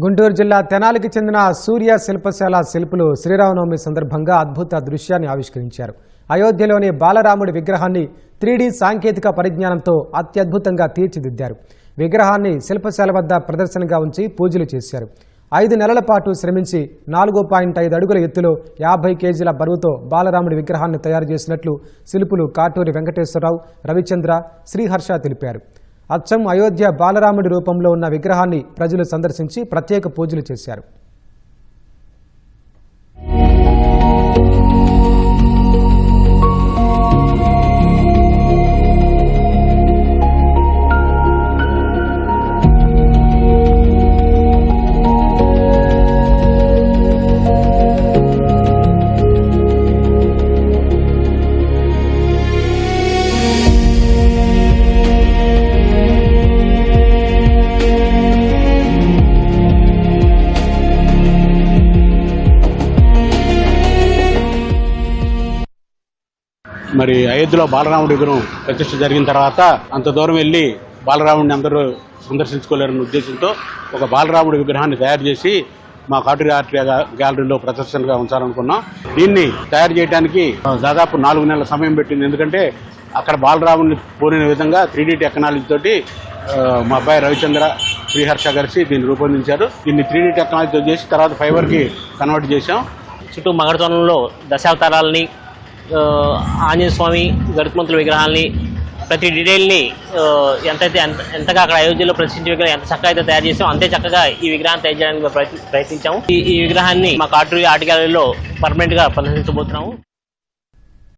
గుంటూరు జిల్లా తెనాలికి చెందిన సూర్య శిల్పశాల శిల్పులు శ్రీరామనవమి సందర్భంగా అద్భుత దృశ్యాన్ని ఆవిష్కరించారు. అయోధ్యలోని బాలరాముడి విగ్రహాన్ని 3D సాంకేతిక పరిజ్ఞానంతో అత్యద్భుతంగా తీర్చిదిద్దారు. విగ్రహాన్ని శిల్పశాల వద్ద ప్రదర్శనగా ఉంచి పూజలు చేశారు. 5 నెలల పాటు శ్రమించి 4.5 అడుగుల ఎత్తులో 50 కేజీల బరువుతో బాలరాముడి విగ్రహాన్ని తయారు చేసినట్లు శిల్పులు కాటూరి వెంకటేశ్వరరావు, రవిచంద్ర, శ్రీహర్ష తెలిపారు. అచ్చం అయోధ్య బాలరాముడి రూపంలో ఉన్న విగ్రహాన్ని ప్రజలు సందర్శించి ప్రత్యేక పూజలు చేశారు. మరి అయోధ్యలో బాలరాముడి విగ్రహం ప్రతిష్ఠ జరిగిన తర్వాత అంత దూరం వెళ్లి బాలరాముడిని అందరూ సందర్శించుకోలేరన్న ఉద్దేశంతో ఒక బాలరాముడి విగ్రహాన్ని తయారు చేసి మా కాటూరి ఆర్ట్ గ్యాలరీలో ప్రదర్శనగా ఉంచాలనుకున్నాం. దీన్ని తయారు చేయడానికి దాదాపు 4 నెలల సమయం పెట్టింది. ఎందుకంటే అక్కడ బాలరాముడిని పోలిన విధంగా 3D టెక్నాలజీ తోటి మా అబ్బాయి రవిచంద్ర, శ్రీహర్ష కలిసి దీన్ని రూపొందించారు. దీన్ని 3D టెక్నాలజీతో చేసి తర్వాత ఫైబర్కి కన్వర్ట్ చేశాం. చుట్టూ మగరతోనంలో దశావతారాలని, ఆంజనేయ స్వామి, గరుత్మంతుల విగ్రహాలని, ప్రతి డీటెయిల్ని ఎంతగా అక్కడ అయోధ్యలో ప్రదర్శించే విగ్రహం ఎంత చక్కగా అయితే తయారు చేసాం అంతే చక్కగా ఈ విగ్రహాన్ని తయారు చేయడానికి ప్రయత్నించాము. ఈ విగ్రహాన్ని మా కాటూరి ఆర్ట్ గ్యాలరీలో పర్మనెంట్గా ప్రదర్శించబోతున్నాము.